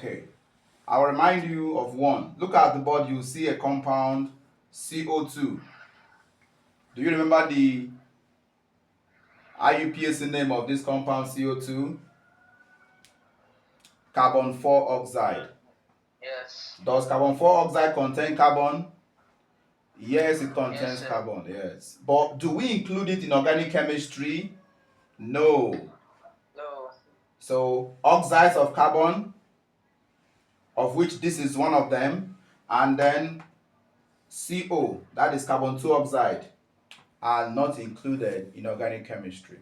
Okay. I'll remind you of one. Look at the board, you see a compound CO2. Do you remember the IUPAC name of this compound CO2? Carbon 4 oxide. Yes. Does carbon 4 oxide contain carbon? Yes, it Yes, contains sir. carbon, yes. But do we include it in organic chemistry? No. No. So, oxides of carbon, of which this is one of them, and then CO, that is carbon 2 oxide, are not included in organic chemistry.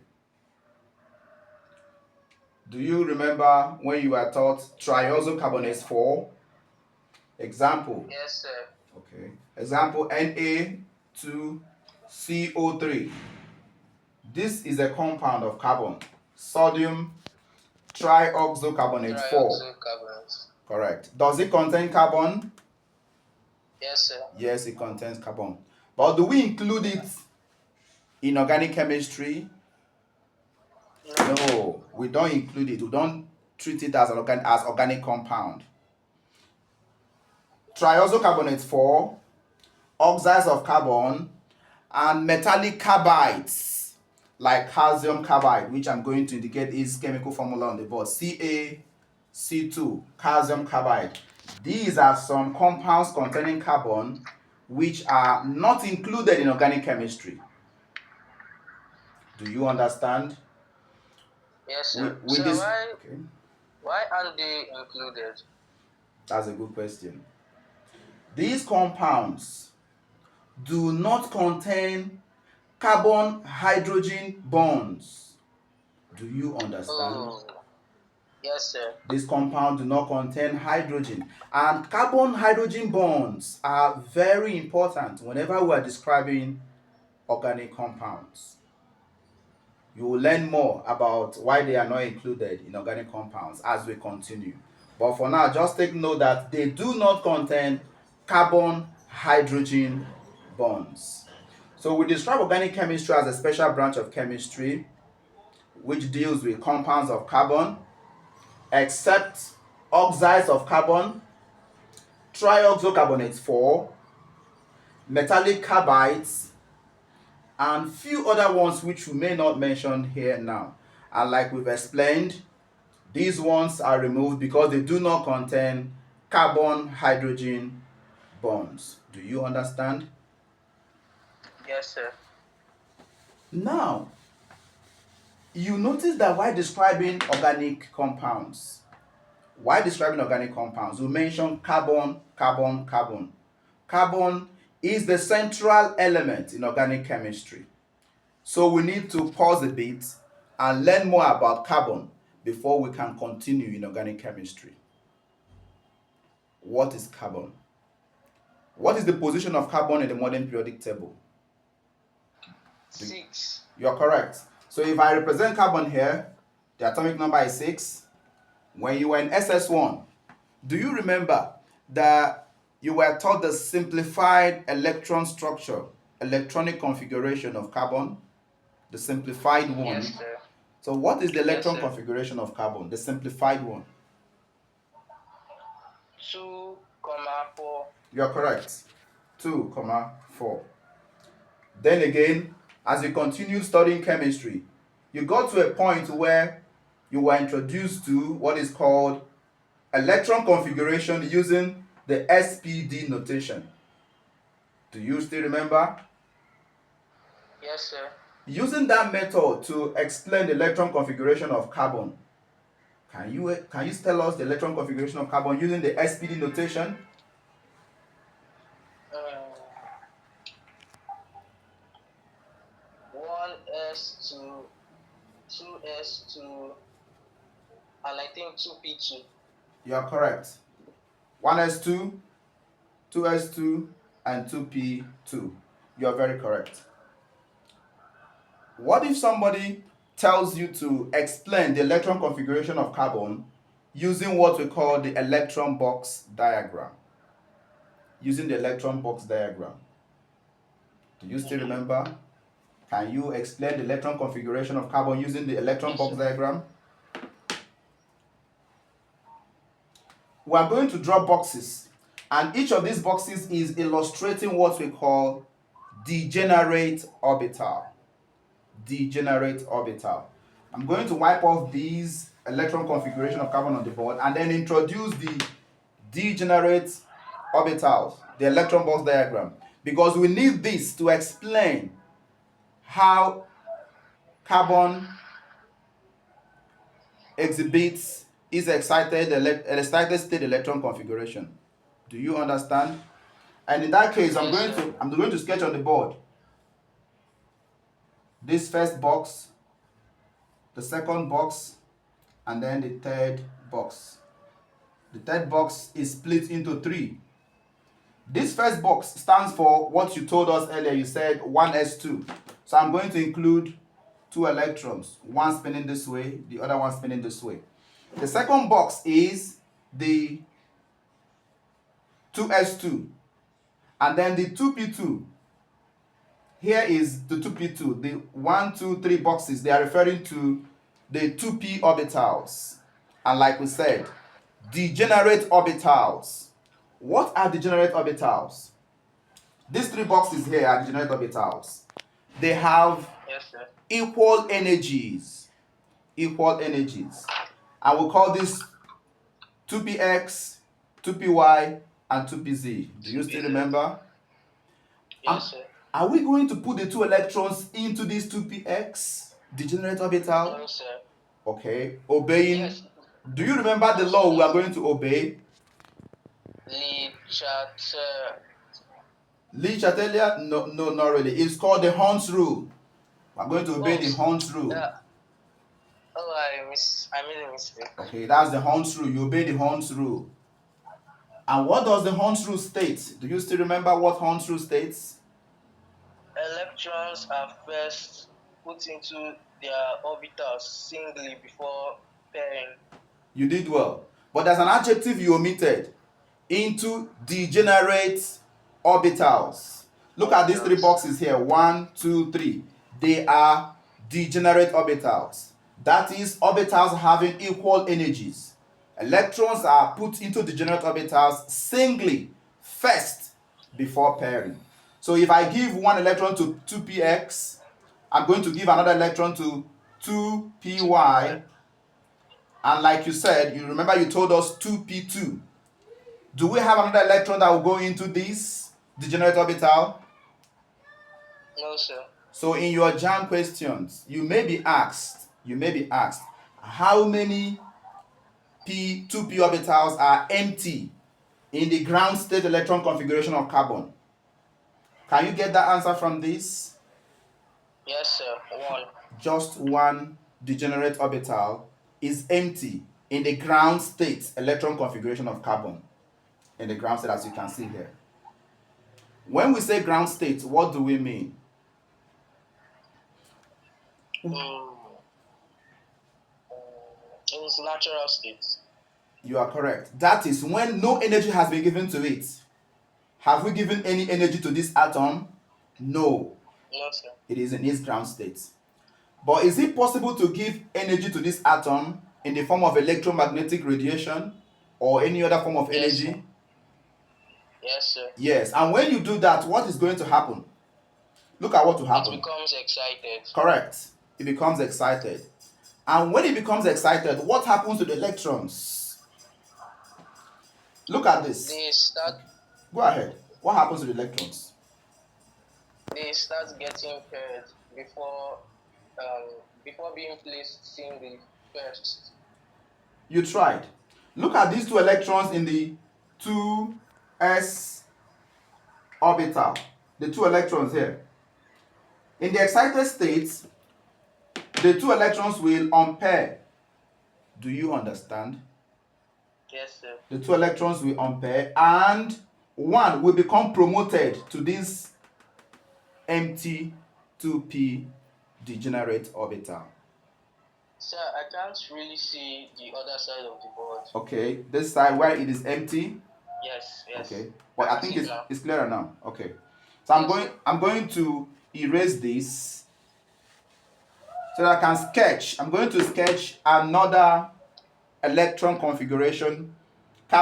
Do you remember when you were taught triazocarbonate 4? Example. Yes, sir. Okay. Example Na2CO3. This is a compound of carbon. Sodium trioxocarbonate 4. Trioxocarbonate. Correct. Does it contain carbon? Yes, sir. Yes, it contains carbon. But do we include it in organic chemistry? No. No, we don't include it. We don't treat it as as organic compound. Triazocarbonate 4, oxides of carbon, and metallic carbides like calcium carbide, which I'm going to indicate its chemical formula on the board, CaC2, calcium carbide. These are some compounds containing carbon which are not included in organic chemistry. Do you understand? Yes, sir. With Sir, this, why okay, why aren't they included? that's a good question. These compounds do not contain carbon hydrogen bonds. Do you understand? Oh, yes, sir. This compound do not contain hydrogen, and carbon hydrogen bonds are very important whenever we are describing organic compounds. You will learn more about why they are not included in organic compounds as we continue. But for now, just take note that they do not contain carbon hydrogen bonds. So we describe organic chemistry as a special branch of chemistry which deals with compounds of carbon, except oxides of carbon, trioxocarbonate 4, metallic carbides, and few other ones which we may not mention here now. And like we've explained, these ones are removed because they do not contain carbon hydrogen bonds. Do you understand? Yes, sir. Now, you notice that while describing organic compounds, we mention carbon, carbon, carbon. Carbon is the central element in organic chemistry. So we need to pause a bit and learn more about carbon before we can continue in organic chemistry. What is carbon? What is the position of carbon in the modern periodic table? 6. You're correct. So if I represent carbon here, the atomic number is 6. When you were in SS1, do you remember that you were taught the simplified electron structure, electronic configuration of carbon? The simplified one. Yes, sir. So what is the Yes, electron sir. configuration of carbon? The simplified one. 2, 4. You're correct. 2, 4. Then again, as you continue studying chemistry, you got to a point where you were introduced to what is called electron configuration using the SPD notation. Do you still remember? Yes, sir. Using that method to explain the electron configuration of carbon, can you tell us the electron configuration of carbon using the SPD notation? 1s2, 2s2, and I think 2p2. You are correct. 1s2, 2s2, and 2p2. You are very correct. What if somebody tells you to explain the electron configuration of carbon using what we call the electron box diagram? Using the electron box diagram. Do you still remember? Can you explain the electron configuration of carbon using the electron Yes, box sir. diagram? we are going to draw boxes, and each of these boxes is illustrating what we call degenerate orbital. Degenerate orbital. I'm going to wipe off these electron configuration of carbon on the board and then introduce the degenerate orbitals, the electron box diagram, because we need this to explain how carbon exhibits its excited state electron configuration. Do you understand? And in that case, I'm going to sketch on the board this first box, the second box, and then the third box. The third box is split into three. This first box stands for what you told us earlier. You said 1s2. So I'm going to include two electrons, one spinning this way, the other one spinning this way. The second box is the 2s2, and then the 2p2. Here is the 2p2. The 1, 2, 3 boxes, they are referring to the 2p orbitals. And like we said, degenerate orbitals. What are degenerate orbitals? These three boxes here are degenerate orbitals. They have equal energies. Equal energies. And we'll call this 2px, 2py, and 2pz. Do you still remember? Yes, sir. Are we going to put the two electrons into this 2px degenerate orbital? No, sir. Okay. Obeying. Yes. Do you remember the law we are going to obey? Le Chatelier? No, not really. It's called the Hund's rule. We're going to obey the Hund's rule. Oh, I made a mistake. Okay, that's the Hund's rule. You obey the Hund's rule. And what does the Hund's rule state? Do you still remember what Hund's rule states? Electrons are first put into their orbitals singly before pairing. You did well. But there's an adjective you omitted. Into degenerate orbitals. Look at these three boxes here. 1, 2, 3. They are degenerate orbitals. That is, orbitals having equal energies. Electrons are put into degenerate orbitals singly, first, before pairing. So if I give one electron to 2px, I'm going to give another electron to 2py. And like you said, you remember you told us 2p2. Do we have another electron that will go into this degenerate orbital? No, sir. So in your JAM questions, you may be asked, how many 2p orbitals are empty in the ground state electron configuration of carbon? Can you get that answer from this? Yes, sir. 1. Just one degenerate orbital is empty in the ground state electron configuration of carbon. In the ground state, as you can see here. When we say ground state, what do we mean? In its natural state. You are correct. That is when no energy has been given to it. Have we given any energy to this atom? No. No, sir. It is in its ground state. But is it possible to give energy to this atom in the form of electromagnetic radiation or any other form of energy? Sir. Yes, sir. Yes. And when you do that, what is going to happen? Look at what will happen. It becomes excited. Correct. It becomes excited. And when it becomes excited, what happens to the electrons? Look at this. They start. Go ahead. What happens to the electrons? They start getting paired before being placed singly first. You tried. Look at these two electrons in the 2s orbital. The two electrons here. In the excited state, the two electrons will unpair. Do you understand? Yes, sir. The two electrons will unpair and one will become promoted to this empty 2p degenerate orbital. Sir, I can't really see the other side of the board. Okay, this side where it is empty. Yes. Okay, but I think it's clearer now. Okay, so I'm going to erase this so that I can sketch. I'm going to sketch another electron configuration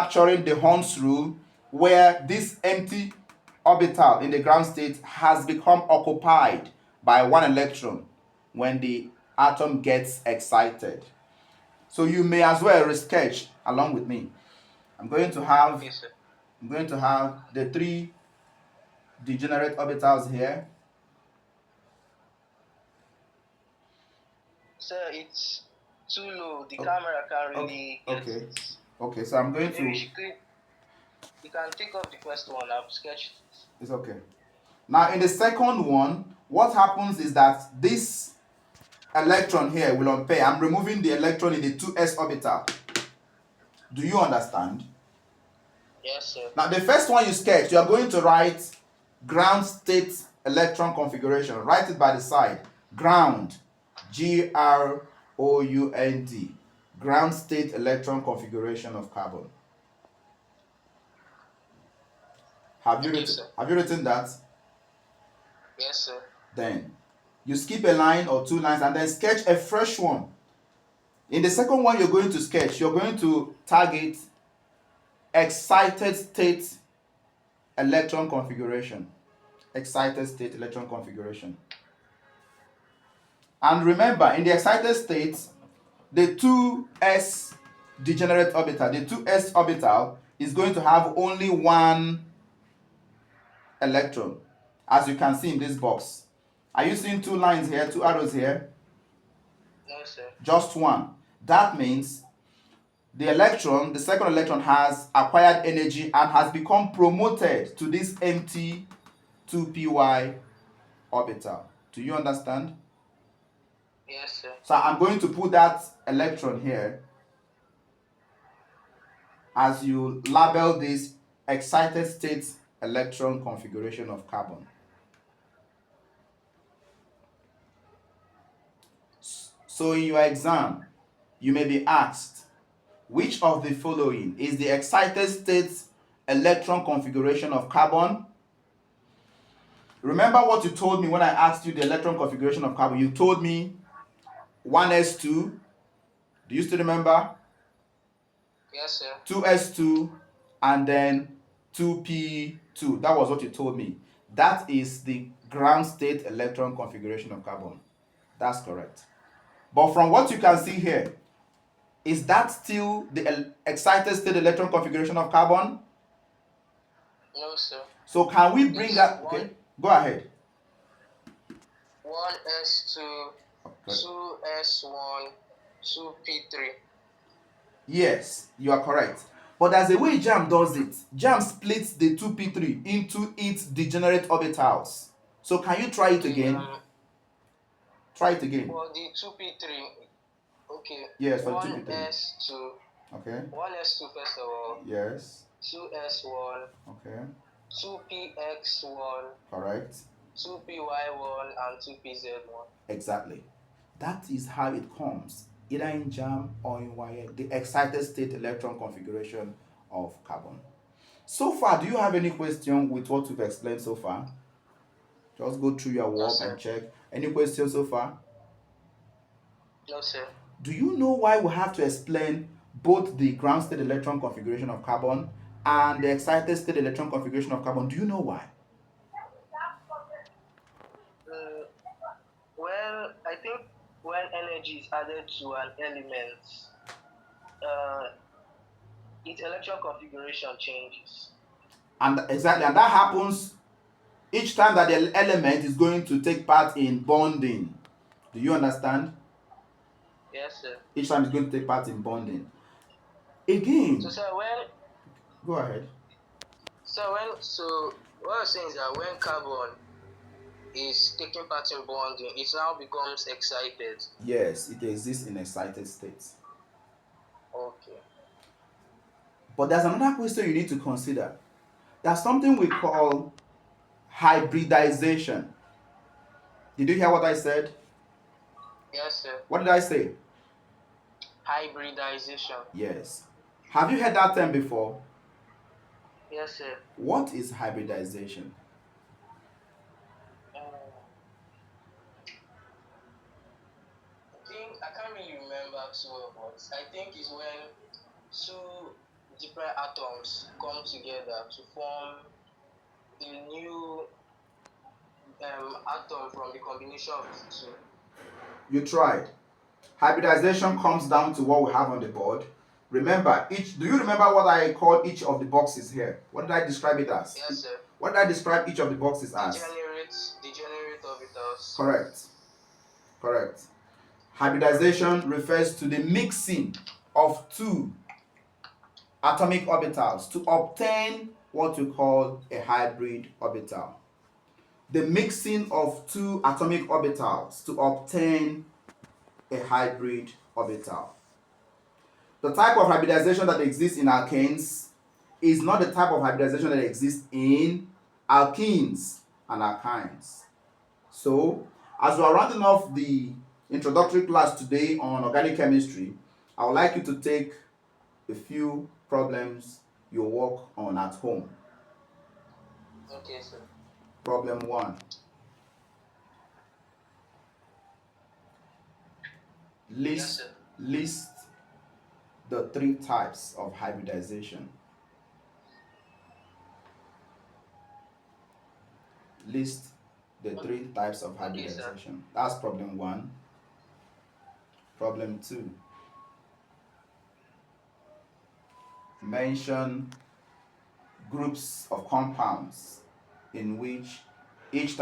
capturing the Horn's rule, where this empty orbital in the ground state has become occupied by one electron when the atom gets excited. So you may as well resketch along with me. I'm going to have Okay, sir. the three degenerate orbitals here. Sir, it's too low. The Oh, camera can't okay, really get okay, it. okay. So I'm going Maybe to. you can take off the first one. I've sketched it. It's okay. Now in the second one, what happens is that this electron here will unpair. I'm removing the electron in the 2s orbital. Do you understand? Yes, sir. Now the first one you sketch, you are going to write ground state electron configuration. Write it by the side. Ground, Ground, ground state electron configuration of carbon. Have you Okay, written sir. that? Yes, sir. Then you skip a line or two lines and then sketch a fresh one. In the second one you're going to sketch, you're going to target excited state electron configuration. Excited state electron configuration. And remember, in the excited state, the 2s degenerate orbital, the 2s orbital is going to have only one electron, as you can see in this box. Are you seeing two lines here, two arrows here? No, sir. Just one. That means the electron, the second electron, has acquired energy and has become promoted to this empty 2p orbital. Do you understand? Yes, sir. So I'm going to put that electron here as you label this excited state electron configuration of carbon. So in your exam, you may be asked, which of the following is the excited state electron configuration of carbon? Remember what you told me when I asked you the electron configuration of carbon? You told me 1s2. Do you still remember? Yes, sir. 2s2 and then 2p2. That was what you told me. That is the ground state electron configuration of carbon. That's correct. But from what you can see here, is that still the excited state electron configuration of carbon? No, sir. So can we bring It's that? Okay, go ahead. 1s2, Okay. 2s1, 2p3. Yes, you are correct. But there's a way JAM does it. JAM splits the 2p3 into its degenerate orbitals. So can you try it again? Try it again. For the 2p3, okay. Yes, for the 2p3. 1s2. Okay. 1s2 first of all. Yes. 2s1. Okay. 2px1. Correct. 2py1 and 2pz1. Exactly. That is how it comes, either in JAM or in WIRE, the excited state electron configuration of carbon. So far, do you have any question with what we've explained so far? Just go through your work sir. and check. Any questions so far? No, sir. Do you know why we have to explain both the ground state electron configuration of carbon and the excited state electron configuration of carbon? Do you know why? Well, I think when energy is added to an element, its electron configuration changes. And exactly, and that happens each time that the element is going to take part in bonding. Do you understand? Yes, sir. Each time it's going to take part in bonding. Again. So, sir, Go ahead. So what I'm saying is that when carbon is taking part in bonding, it now becomes excited. Yes, it exists in excited states. Okay. But there's another question you need to consider. There's something we call hybridization. Did you hear what I said? Yes, sir. What did I say? Hybridization. Yes. Have you heard that term before? Yes, sir. What is hybridization? I can't really remember too well, but I think it's when two different atoms come together to form a new atom from the combination of the two. You tried. Hybridization comes down to what we have on the board. Remember, do you remember what I called each of the boxes here? What did I describe it as? Yes, sir. What did I describe each of the boxes as? Degenerate orbitals. Correct. Correct. Hybridization refers to the mixing of two atomic orbitals to obtain what we call a hybrid orbital. The mixing of two atomic orbitals to obtain a hybrid orbital. The type of hybridization that exists in alkanes is not the type of hybridization that exists in alkenes and alkynes. So, as we are rounding off the introductory class today on organic chemistry, I would like you to take a few problems you work on at home. Okay, sir. Problem 1. Yes, sir. List the 3 types of hybridization. List the 3 types of hybridization. That's problem 1. Problem 2. Mention groups of compounds in which each type